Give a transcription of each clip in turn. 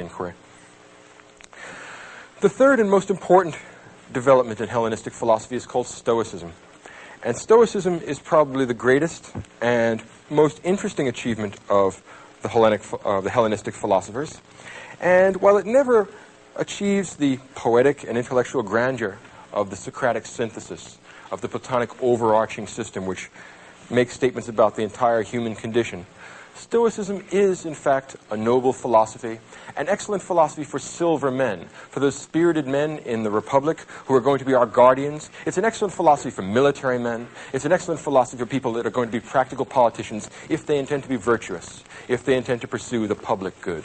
inquiry. The third and most important development in Hellenistic philosophy is called Stoicism. And Stoicism is probably the greatest and most interesting achievement of the Hellenistic philosophers. And while it never achieves the poetic and intellectual grandeur of the Socratic synthesis, of the Platonic overarching system which makes statements about the entire human condition, Stoicism is, in fact, a noble philosophy, an excellent philosophy for silver men, for those spirited men in the Republic who are going to be our guardians. It's an excellent philosophy for military men. It's an excellent philosophy for people that are going to be practical politicians if they intend to be virtuous, if they intend to pursue the public good.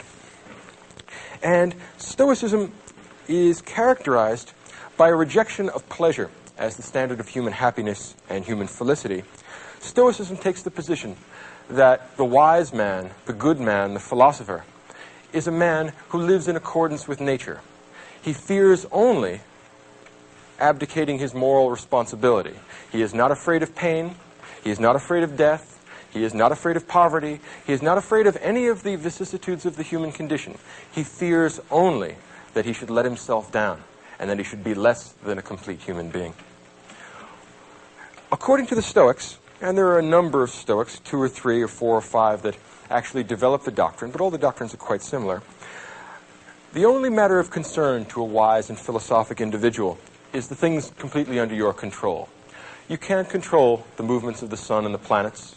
And Stoicism is characterized by a rejection of pleasure as the standard of human happiness and human felicity. Stoicism takes the position that the wise man, the good man, the philosopher, is a man who lives in accordance with nature. He fears only abdicating his moral responsibility. He is not afraid of pain. He is not afraid of death. He is not afraid of poverty. He is not afraid of any of the vicissitudes of the human condition. He fears only that he should let himself down and that he should be less than a complete human being. According to the Stoics, and there are a number of Stoics, 2 or 3 or 4 or 5, that actually develop the doctrine, but all the doctrines are quite similar. The only matter of concern to a wise and philosophic individual is the things completely under your control. You can't control the movements of the sun and the planets.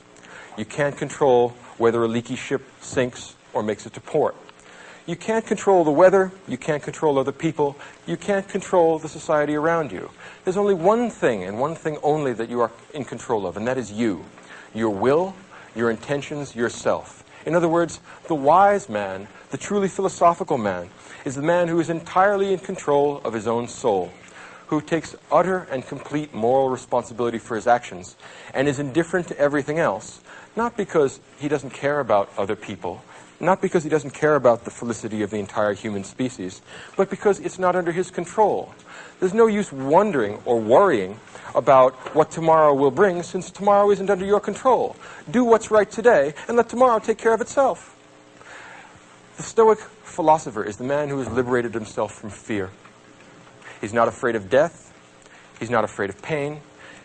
You can't control whether a leaky ship sinks or makes it to port. You can't control the weather. You can't control other people. You can't control the society around you. There's only one thing, and one thing only, that you are in control of, and that is you. Your will, your intentions, yourself. In other words, the wise man, the truly philosophical man, is the man who is entirely in control of his own soul, who takes utter and complete moral responsibility for his actions, and is indifferent to everything else, not because he doesn't care about other people, not because he doesn't care about the felicity of the entire human species, but because it's not under his control. There's no use wondering or worrying about what tomorrow will bring, since tomorrow isn't under your control. Do what's right today, and let tomorrow take care of itself. The Stoic philosopher is the man who has liberated himself from fear. He's not afraid of death. He's not afraid of pain.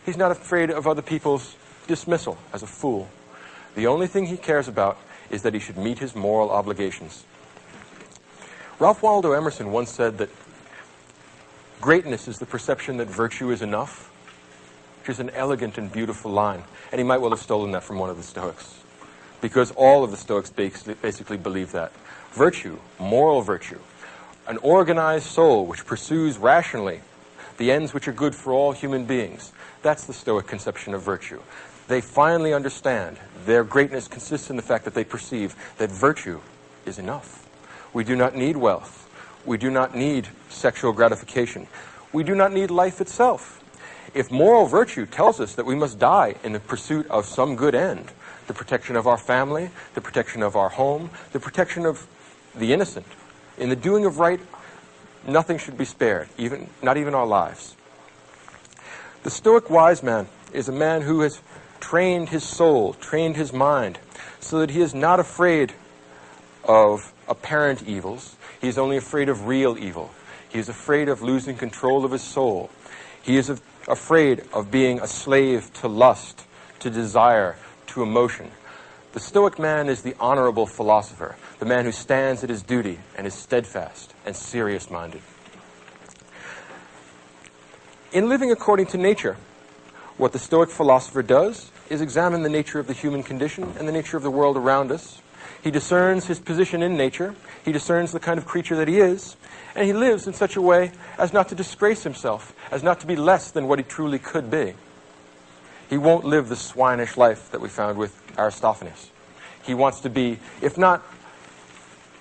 He's not afraid of other people's dismissal as a fool. The only thing he cares about is that he should meet his moral obligations. Ralph Waldo Emerson once said that greatness is the perception that virtue is enough, which is an elegant and beautiful line. And he might well have stolen that from one of the Stoics, because all of the Stoics basically believe that. Virtue, moral virtue, an organized soul which pursues rationally the ends which are good for all human beings, that's the Stoic conception of virtue. They finally understand their greatness consists in the fact that they perceive that virtue is enough. We do not need wealth. We do not need sexual gratification. We do not need life itself. If moral virtue tells us that we must die in the pursuit of some good end, the protection of our family, the protection of our home, the protection of the innocent, in the doing of right, nothing should be spared, not even our lives. The Stoic wise man is a man who has trained his soul, trained his mind, so that he is not afraid of apparent evils. He is only afraid of real evil. He is afraid of losing control of his soul. He is afraid of being a slave to lust, to desire, to emotion. The Stoic man is the honorable philosopher, the man who stands at his duty and is steadfast and serious-minded. In living according to nature, what the Stoic philosopher does is examine the nature of the human condition and the nature of the world around us. He discerns his position in nature. He discerns the kind of creature that he is. And he lives in such a way as not to disgrace himself, as not to be less than what he truly could be. He won't live the swinish life that we found with Aristophanes. He wants to be, if not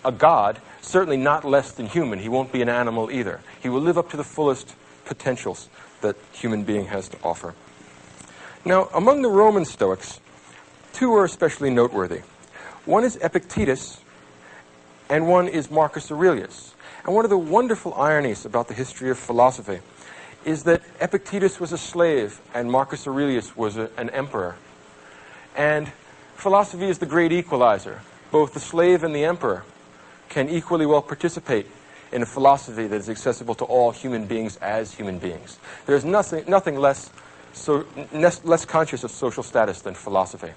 a god, certainly not less than human. He won't be an animal either. He will live up to the fullest potentials that human being has to offer. Now, among the Roman Stoics, 2 are especially noteworthy. One is Epictetus, and one is Marcus Aurelius. And one of the wonderful ironies about the history of philosophy is that Epictetus was a slave and Marcus Aurelius was an emperor. And philosophy is the great equalizer. Both the slave and the emperor can equally well participate in a philosophy that is accessible to all human beings as human beings. There's nothing less conscious of social status than philosophy.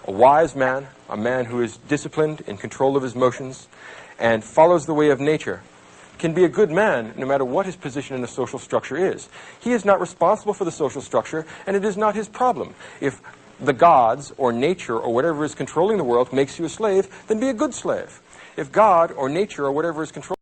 A wise man, a man who is disciplined, in control of his motions, and follows the way of nature, can be a good man no matter what his position in the social structure is. He is not responsible for the social structure, and it is not his problem. If the gods or nature or whatever is controlling the world makes you a slave, then be a good slave. If God or nature or whatever is controlling